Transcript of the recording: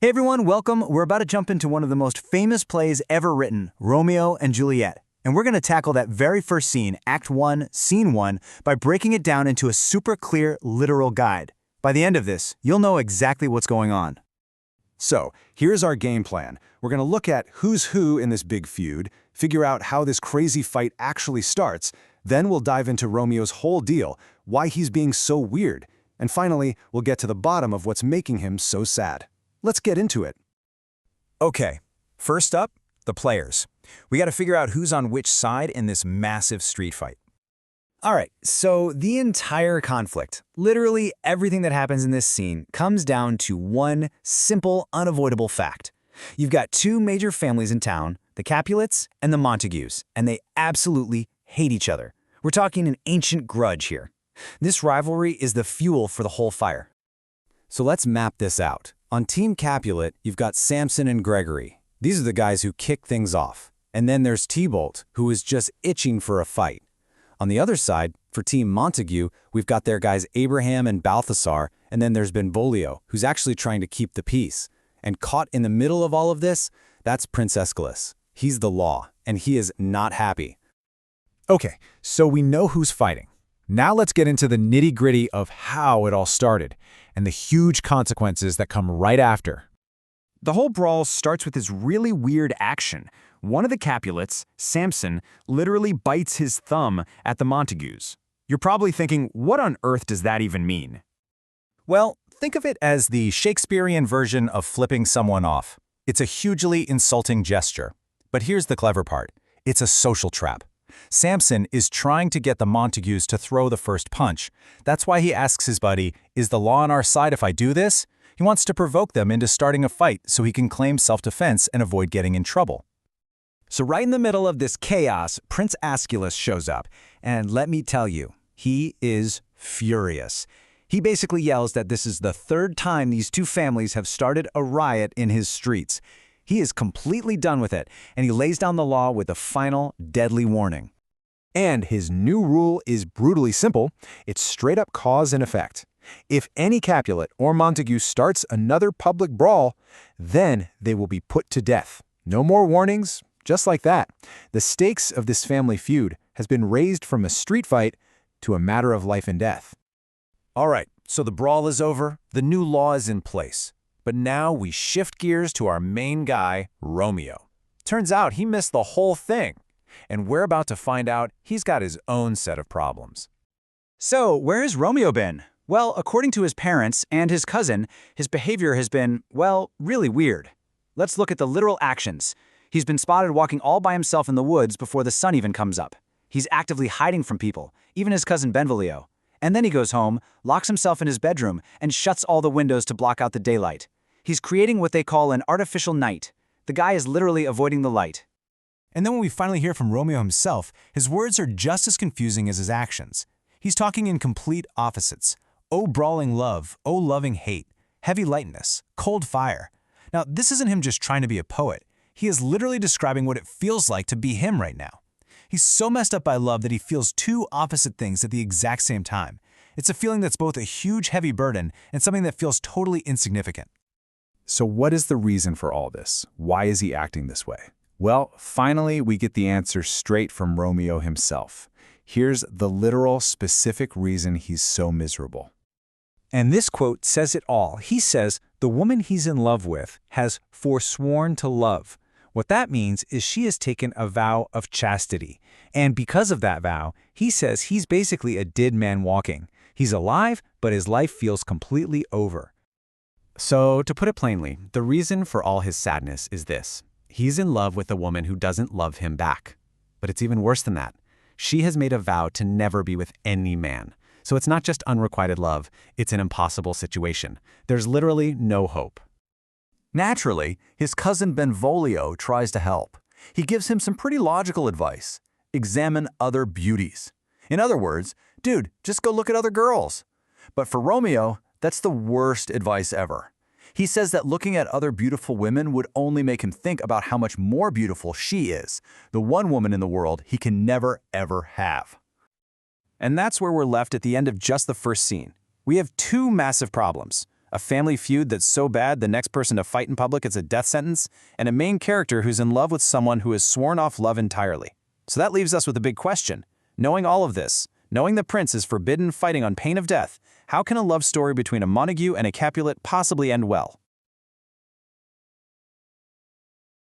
Hey everyone, welcome. We're about to jump into one of the most famous plays ever written, Romeo and Juliet. And we're going to tackle that very first scene, Act 1, Scene 1, by breaking it down into a super clear, literal guide. By the end of this, you'll know exactly what's going on. So, here's our game plan. We're going to look at who's who in this big feud, figure out how this crazy fight actually starts, then we'll dive into Romeo's whole deal, why he's being so weird, and finally, we'll get to the bottom of what's making him so sad. Let's get into it. Okay, first up, the players. We got to figure out who's on which side in this massive street fight. All right, so the entire conflict, literally everything that happens in this scene, comes down to one simple, unavoidable fact. You've got two major families in town, the Capulets and the Montagues, and they absolutely hate each other. We're talking an ancient grudge here. This rivalry is the fuel for the whole fire. So let's map this out. On Team Capulet, you've got Samson and Gregory. These are the guys who kick things off. And then there's Tybalt, who is just itching for a fight. On the other side, for Team Montague, we've got their guys Abraham and Balthasar, and then there's Benvolio, who's actually trying to keep the peace. And caught in the middle of all of this, that's Prince Aeschylus. He's the law, and he is not happy. Okay, so we know who's fighting. Now let's get into the nitty-gritty of how it all started, and the huge consequences that come right after. The whole brawl starts with this really weird action. One of the Capulets, Samson, literally bites his thumb at the Montagues. You're probably thinking, what on earth does that even mean? Well, think of it as the Shakespearean version of flipping someone off. It's a hugely insulting gesture. But here's the clever part. It's a social trap. Samson is trying to get the Montagues to throw the first punch. That's why he asks his buddy, "Is the law on our side if I do this?" He wants to provoke them into starting a fight so he can claim self-defense and avoid getting in trouble. So right in the middle of this chaos, Prince Aeschylus shows up, and let me tell you, he is furious. He basically yells that this is the third time these two families have started a riot in his streets. He is completely done with it, and he lays down the law with a final, deadly warning. And his new rule is brutally simple. It's straight-up cause and effect. If any Capulet or Montague starts another public brawl, then they will be put to death. No more warnings, just like that. The stakes of this family feud has been raised from a street fight to a matter of life and death. All right, so the brawl is over, the new law is in place. But now we shift gears to our main guy, Romeo. Turns out he missed the whole thing. And we're about to find out he's got his own set of problems. So, where has Romeo been? Well, according to his parents and his cousin, his behavior has been, well, really weird. Let's look at the literal actions. He's been spotted walking all by himself in the woods before the sun even comes up. He's actively hiding from people, even his cousin Benvolio. And then he goes home, locks himself in his bedroom, and shuts all the windows to block out the daylight. He's creating what they call an artificial night. The guy is literally avoiding the light. And then when we finally hear from Romeo himself, his words are just as confusing as his actions. He's talking in complete opposites. Oh, brawling love. Oh, loving hate. Heavy lightness. Cold fire. Now, this isn't him just trying to be a poet. He is literally describing what it feels like to be him right now. He's so messed up by love that he feels two opposite things at the exact same time. It's a feeling that's both a huge, heavy burden and something that feels totally insignificant. So what is the reason for all this? Why is he acting this way? Well, finally, we get the answer straight from Romeo himself. Here's the literal, specific reason he's so miserable. And this quote says it all. He says, the woman he's in love with has forsworn to love. What that means is she has taken a vow of chastity. And because of that vow, he says he's basically a dead man walking. He's alive, but his life feels completely over. So, to put it plainly, the reason for all his sadness is this. He's in love with a woman who doesn't love him back. But it's even worse than that. She has made a vow to never be with any man. So it's not just unrequited love, it's an impossible situation. There's literally no hope. Naturally, his cousin Benvolio tries to help. He gives him some pretty logical advice. Examine other beauties. In other words, dude, just go look at other girls. But for Romeo, that's the worst advice ever. He says that looking at other beautiful women would only make him think about how much more beautiful she is, the one woman in the world he can never, ever have. And that's where we're left at the end of just the first scene. We have two massive problems. a family feud that's so bad the next person to fight in public gets a death sentence, and a main character who's in love with someone who has sworn off love entirely. So that leaves us with a big question. Knowing all of this, knowing the prince is forbidden fighting on pain of death, how can a love story between a Montague and a Capulet possibly end well?